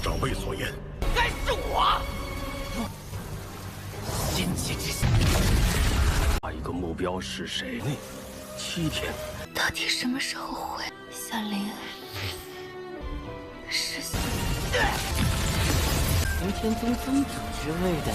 长辈所言。该是我。心气之下，下一个目标是谁呢？7天。到底什么时候会？小林，师兄，从天宗宗主之位的。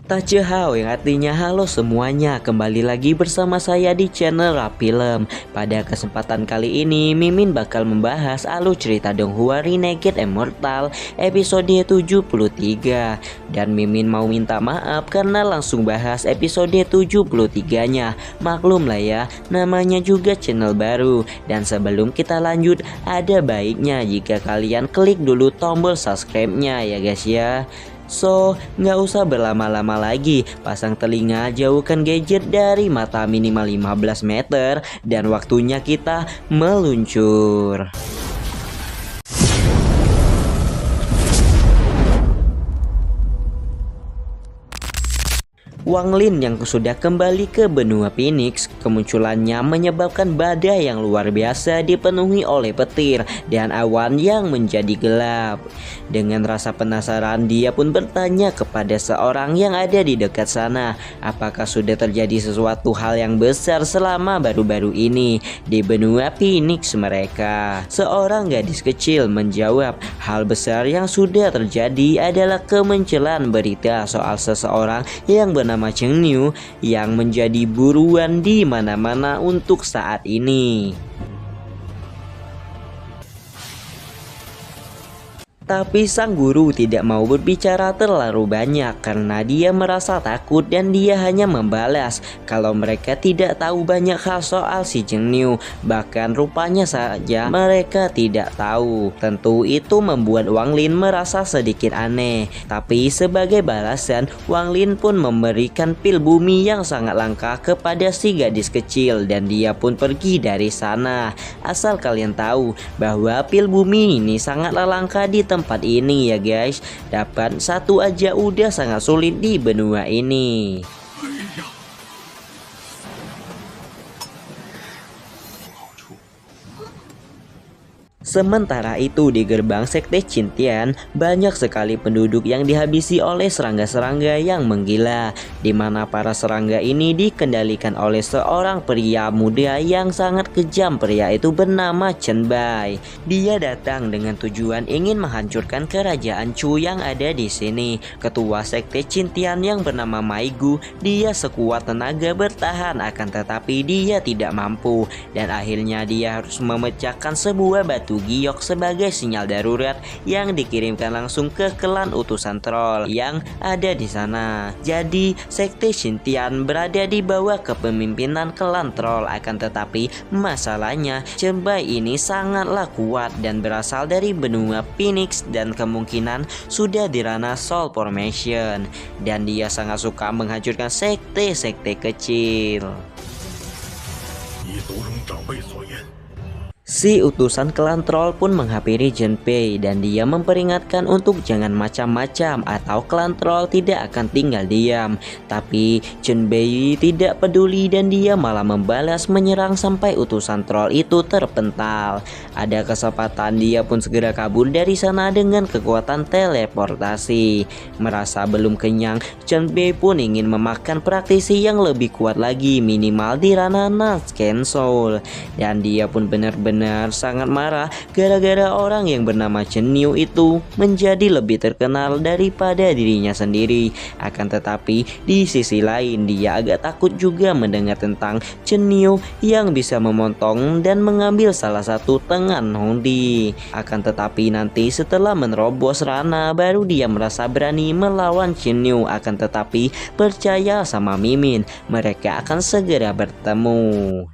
Tachehao yang artinya halo semuanya, kembali lagi bersama saya di channel Rapilem. Pada kesempatan kali ini Mimin bakal membahas alur cerita Donghua Renegade Immortal episode 73. Dan Mimin mau minta maaf karena langsung bahas episode 73-nya. Maklum lah ya, namanya juga channel baru. Dan sebelum kita lanjut, ada baiknya jika kalian klik dulu tombol subscribe-nya ya guys ya. So, nggak usah berlama-lama lagi, pasang telinga, jauhkan gadget dari mata minimal 15 meter, dan waktunya kita meluncur. Wang Lin yang sudah kembali ke benua Phoenix, kemunculannya menyebabkan badai yang luar biasa dipenuhi oleh petir dan awan yang menjadi gelap. Dengan rasa penasaran, dia pun bertanya kepada seorang yang ada di dekat sana, apakah sudah terjadi sesuatu hal yang besar selama baru-baru ini di benua Phoenix mereka. Seorang gadis kecil menjawab, hal besar yang sudah terjadi adalah kemunculan berita soal seseorang yang bernama Cheng Niu yang menjadi buruan di mana-mana untuk saat ini. Tapi sang guru tidak mau berbicara terlalu banyak karena dia merasa takut dan dia hanya membalas kalau mereka tidak tahu banyak hal soal si Cheng Niu. Bahkan rupanya saja mereka tidak tahu. Tentu itu membuat Wang Lin merasa sedikit aneh. Tapi sebagai balasan, Wang Lin pun memberikan pil bumi yang sangat langka kepada si gadis kecil dan dia pun pergi dari sana. Asal kalian tahu bahwa pil bumi ini sangatlah langka di tempat ini ya guys. Dapat satu aja udah sangat sulit di benua ini. Sementara itu di gerbang sekte Qintian, banyak sekali penduduk yang dihabisi oleh serangga-serangga yang menggila, di mana para serangga ini dikendalikan oleh seorang pria muda yang sangat kejam. Pria itu bernama Chen Bai. Dia datang dengan tujuan ingin menghancurkan kerajaan Chu yang ada di sini. Ketua sekte Qintian yang bernama Mai Gu, dia sekuat tenaga bertahan, akan tetapi dia tidak mampu dan akhirnya dia harus memecahkan sebuah batu giok sebagai sinyal darurat yang dikirimkan langsung ke klan utusan troll yang ada di sana. Jadi sekte Qintian berada di bawah kepemimpinan klan troll, akan tetapi masalahnya Chen Bai ini sangatlah kuat dan berasal dari benua Phoenix dan kemungkinan sudah di ranah Soul Formation, dan dia sangat suka menghancurkan sekte-sekte kecil. Si utusan klan troll pun menghampiri Junpei dan dia memperingatkan untuk jangan macam-macam atau klan troll tidak akan tinggal diam. Tapi Junpei tidak peduli dan dia malah membalas menyerang sampai utusan troll itu terpental. Ada kesempatan dia pun segera kabur dari sana dengan kekuatan teleportasi. Merasa belum kenyang, Junpei pun ingin memakan praktisi yang lebih kuat lagi, minimal di ranah Nansken Soul. Dan dia pun benar-benar sangat marah gara-gara orang yang bernama Cheng Niu itu menjadi lebih terkenal daripada dirinya sendiri. Akan tetapi di sisi lain dia agak takut juga mendengar tentang Cheng Niu yang bisa memotong dan mengambil salah satu tangan Hongdi. Akan tetapi nanti setelah menerobos Rana baru dia merasa berani melawan Cheng Niu. Akan tetapi percaya sama Mimin, mereka akan segera bertemu.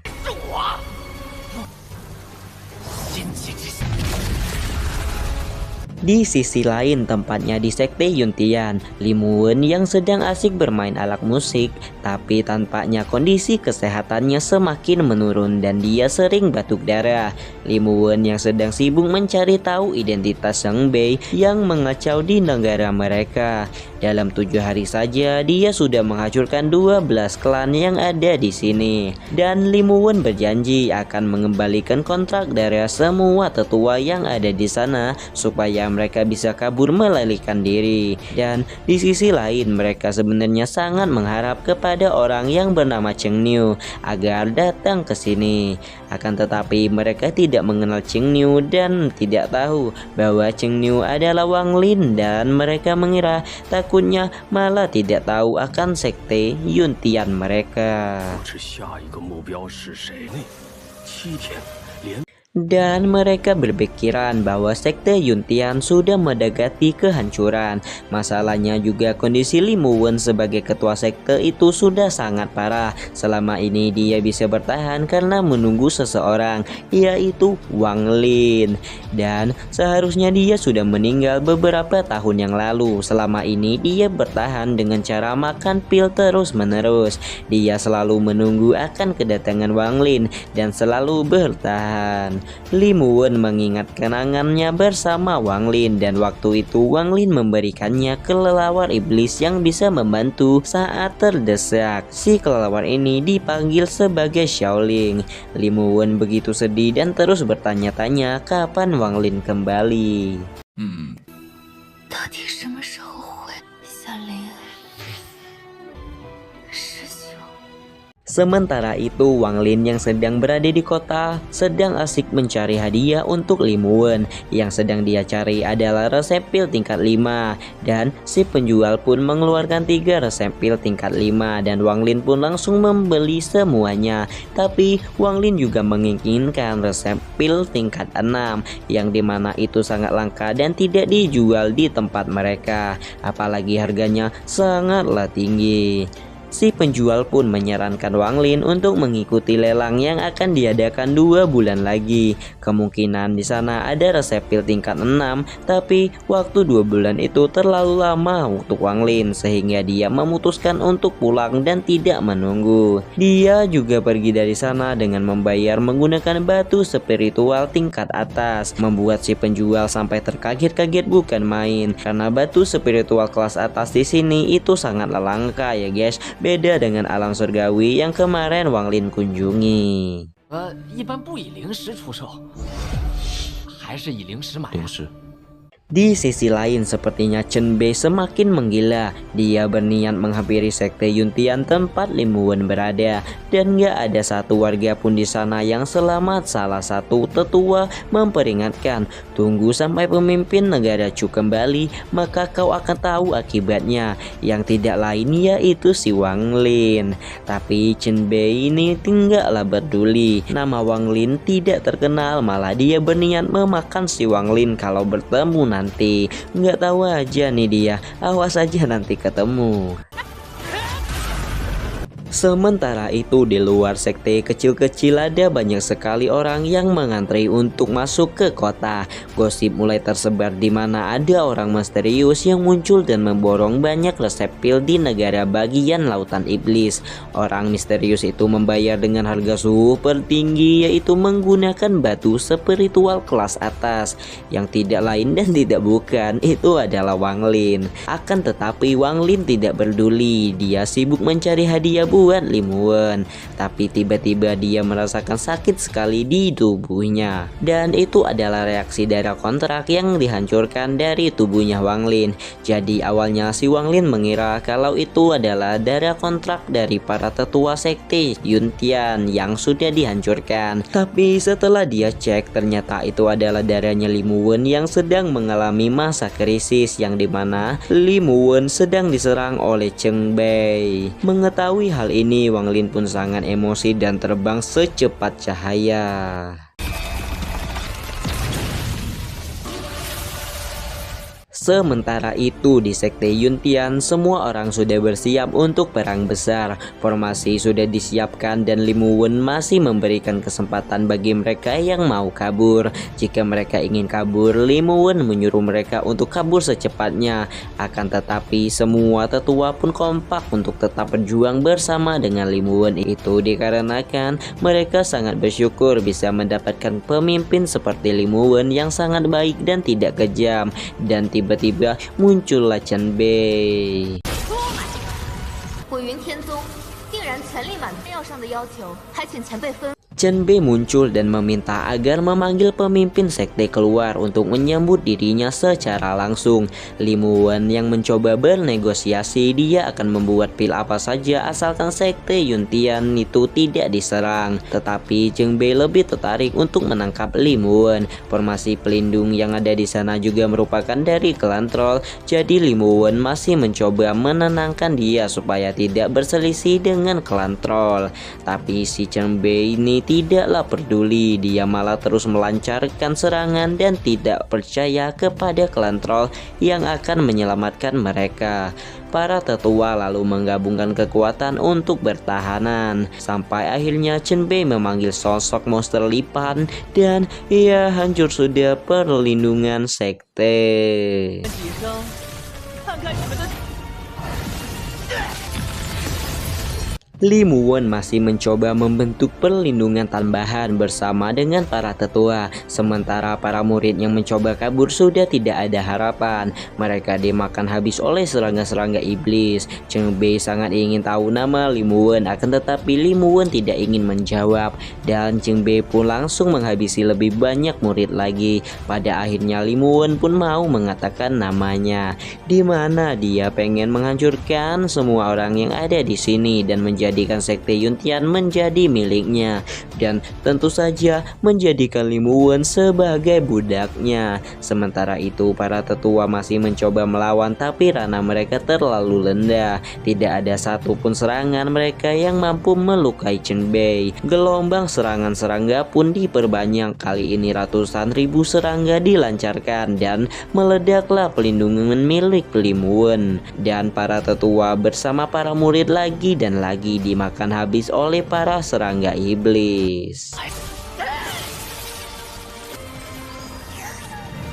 Di sisi lain tempatnya di sekte Yuntian, Limu Wen yang sedang asik bermain alat musik, tapi tampaknya kondisi kesehatannya semakin menurun dan dia sering batuk darah. Limu Wen yang sedang sibuk mencari tahu identitas Zheng Bei yang mengacau di negara mereka. Dalam 7 hari saja dia sudah menghancurkan 12 klan yang ada di sini. Dan Limu Wen berjanji akan mengembalikan kontrak dari semua tetua yang ada di sana supaya mereka bisa kabur melarikan diri. Dan di sisi lain mereka sebenarnya sangat mengharap kepada orang yang bernama Cheng Niu agar datang ke sini. Akan tetapi mereka tidak mengenal Cheng Niu dan tidak tahu bahwa Cheng Niu adalah Wang Lin, dan mereka mengira takutnya malah tidak tahu akan sekte Yuntian mereka. 不知下一个目标是谁呢？7天连 Dan mereka berpikiran bahwa sekte Yuntian sudah mendekati kehancuran. Masalahnya juga kondisi Li Muwen sebagai ketua sekte itu sudah sangat parah. Selama ini dia bisa bertahan karena menunggu seseorang, yaitu Wang Lin. Dan seharusnya dia sudah meninggal beberapa tahun yang lalu. Selama ini dia bertahan dengan cara makan pil terus-menerus. Dia selalu menunggu akan kedatangan Wang Lin dan selalu bertahan. Li Muwen mengingat kenangannya bersama Wang Lin, dan waktu itu Wang Lin memberikannya kelelawar iblis yang bisa membantu saat terdesak. Si kelelawar ini dipanggil sebagai Xiaoling. Li Muwen begitu sedih dan terus bertanya-tanya kapan Wang Lin kembali. 到底什么时候回？小林，师兄。 Sementara itu Wang Lin yang sedang berada di kota sedang asik mencari hadiah untuk Li Muwen. Yang sedang dia cari adalah resep pil tingkat 5, dan si penjual pun mengeluarkan 3 resep pil tingkat 5, dan Wang Lin pun langsung membeli semuanya. Tapi Wang Lin juga menginginkan resep pil tingkat 6, yang dimana itu sangat langka dan tidak dijual di tempat mereka, apalagi harganya sangatlah tinggi. Si penjual pun menyarankan Wang Lin untuk mengikuti lelang yang akan diadakan 2 bulan lagi. Kemungkinan di sana ada resep pil tingkat 6, tapi waktu 2 bulan itu terlalu lama untuk Wang Lin sehingga dia memutuskan untuk pulang dan tidak menunggu. Dia juga pergi dari sana dengan membayar menggunakan batu spiritual tingkat atas, membuat si penjual sampai terkaget-kaget bukan main, karena batu spiritual kelas atas di sini itu sangatlah langka ya guys. Beda dengan alam surgawi yang kemarin Wang Lin kunjungi. 一般不以灵石出售，还是以灵石买。灵石。 Di sisi lain sepertinya Chen Bei semakin menggila. Dia berniat menghampiri sekte Yuntian tempat Li Muwen berada, dan gak ada satu warga pun di sana yang selamat. Salah satu tetua memperingatkan, tunggu sampai pemimpin negara Chu kembali, maka kau akan tahu akibatnya. Yang tidak lain yaitu si Wang Lin. Tapi Chen Bei ini tinggallah peduli. Nama Wang Lin tidak terkenal, malah dia berniat memakan si Wang Lin kalau bertemu nanti. Nggak tahu aja nih dia, awas aja nanti ketemu. Sementara itu di luar sekte kecil-kecil ada banyak sekali orang yang mengantri untuk masuk ke kota. Gosip mulai tersebar di mana ada orang misterius yang muncul dan memborong banyak resep pil di negara bagian lautan iblis. Orang misterius itu membayar dengan harga super tinggi, yaitu menggunakan batu spiritual kelas atas, yang tidak lain dan tidak bukan itu adalah Wang Lin. Akan tetapi Wang Lin tidak peduli, dia sibuk mencari hadiah buat Li Muwen. Tapi tiba-tiba dia merasakan sakit sekali di tubuhnya, dan itu adalah reaksi darah kontrak yang dihancurkan dari tubuhnya Wang Lin. Jadi awalnya si Wang Lin mengira kalau itu adalah darah kontrak dari para tetua sekte Yuntian yang sudah dihancurkan. Tapi setelah dia cek, ternyata itu adalah darahnya Li Muwen yang sedang mengalami masa krisis, yang dimana Li Muwen sedang diserang oleh Cheng Bei. Mengetahui hal ini, Wang Lin pun sangat emosi dan terbang secepat cahaya. Sementara itu di sekte Yuntian semua orang sudah bersiap untuk perang besar. Formasi sudah disiapkan dan Li Muwen masih memberikan kesempatan bagi mereka yang mau kabur. Jika mereka ingin kabur, Li Muwen menyuruh mereka untuk kabur secepatnya. Akan tetapi semua tetua pun kompak untuk tetap berjuang bersama dengan Li Muwen. Itu dikarenakan mereka sangat bersyukur bisa mendapatkan pemimpin seperti Li Muwen yang sangat baik dan tidak kejam. Dan tiba-tiba muncullah Chen Bei. 我云天宗定然全力满要上的要求，还请前辈分。Chen Bei muncul dan meminta agar memanggil pemimpin sekte keluar untuk menyambut dirinya secara langsung. Li Muwen yang mencoba bernegosiasi, dia akan membuat pil apa saja asalkan sekte Yuntian itu tidak diserang. Tetapi Zheng Bei lebih tertarik untuk menangkap Li Muwen. Formasi pelindung yang ada di sana juga merupakan dari klan troll. Jadi Li Muwen masih mencoba menenangkan dia supaya tidak berselisih dengan klan troll. Tapi si Zheng Bei ini tidaklah peduli, dia malah terus melancarkan serangan dan tidak percaya kepada klan troll yang akan menyelamatkan mereka. Para tetua lalu menggabungkan kekuatan untuk bertahanan sampai akhirnya Chen Bei memanggil sosok monster lipan dan ia hancur sudah perlindungan sekte. Li Muwen masih mencoba membentuk perlindungan tambahan bersama dengan para tetua. Sementara para murid yang mencoba kabur sudah tidak ada harapan. Mereka dimakan habis oleh serangga-serangga iblis. Zheng Bei sangat ingin tahu nama Li Muwen, akan tetapi Li Muwen tidak ingin menjawab. Dan Zheng Bei pun langsung menghabisi lebih banyak murid lagi. Pada akhirnya Li Muwen pun mau mengatakan namanya, di mana dia pengen menghancurkan semua orang yang ada di sini dan menjadikan sekte Yuntian menjadi miliknya, dan tentu saja menjadikan Li Muwen sebagai budaknya. Sementara itu para tetua masih mencoba melawan, tapi ranah mereka terlalu rendah. Tidak ada satupun serangan mereka yang mampu melukai Chen Bei. Gelombang serangan serangga pun diperbanyak. Kali ini ratusan ribu serangga dilancarkan dan meledaklah pelindungan milik Li Muwen. Dan para tetua bersama para murid lagi dan lagi dimakan habis oleh para serangga iblis.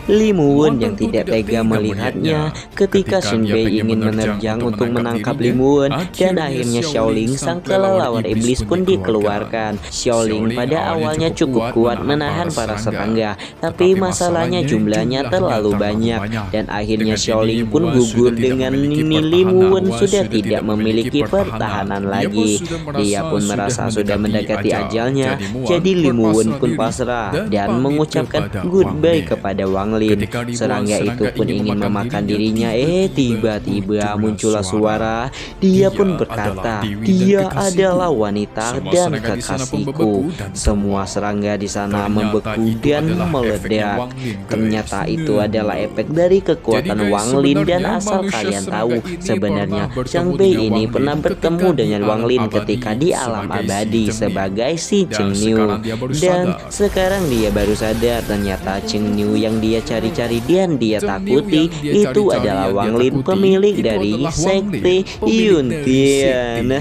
Li Muwen yang tidak tega melihatnya ketika Shen Bei ingin menerjang untuk menangkap Li Muwen, dan akhirnya Xiaoling sang kelelawar iblis pun dikeluarkan. Xiaoling pada awalnya cukup kuat menahan para serangga, tapi masalahnya jumlahnya terlalu banyak dan akhirnya Xiaoling pun gugur dengan Li Muwen sudah tidak memiliki pertahanan lagi. Dia pun merasa sudah mendekati ajalnya, jadi Li Muwen pun pasrah dan mengucapkan goodbye kepada Wang Lin. Serangga itu pun ingin memakan dirinya. Tiba-tiba muncullah suara. Dia pun berkata, "Dia adalah wanita dan kekasihku." Semua serangga di sana membeku dan meledak. Ternyata itu adalah efek dari kekuatan Wang Lin. Dan asal kalian tahu, sebenarnya Zheng Bei ini pernah bertemu dengan Wang Lin ketika di alam abadi sebagai si Cheng Niu. Dan sekarang dia baru sadar ternyata Cheng Niu yang dia cari-cari dan dia takuti itu adalah Wang Lin, pemilik dari sekte Yuntian.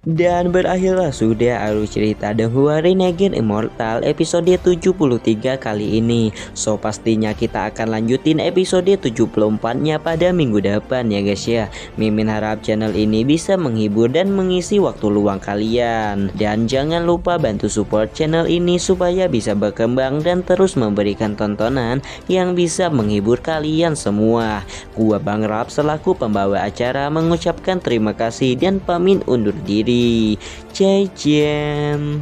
Dan berakhirlah sudah alur cerita The Hua Renegade Immortal episode 73 kali ini. So pastinya kita akan lanjutin episode 74-nya pada minggu depan ya guys ya. Mimin harap channel ini bisa menghibur dan mengisi waktu luang kalian. Dan jangan lupa bantu support channel ini supaya bisa berkembang dan terus memberikan tontonan yang bisa menghibur kalian semua. Gua Bang Rap selaku pembawa acara mengucapkan terima kasih dan pamit undur diri. Zaijian.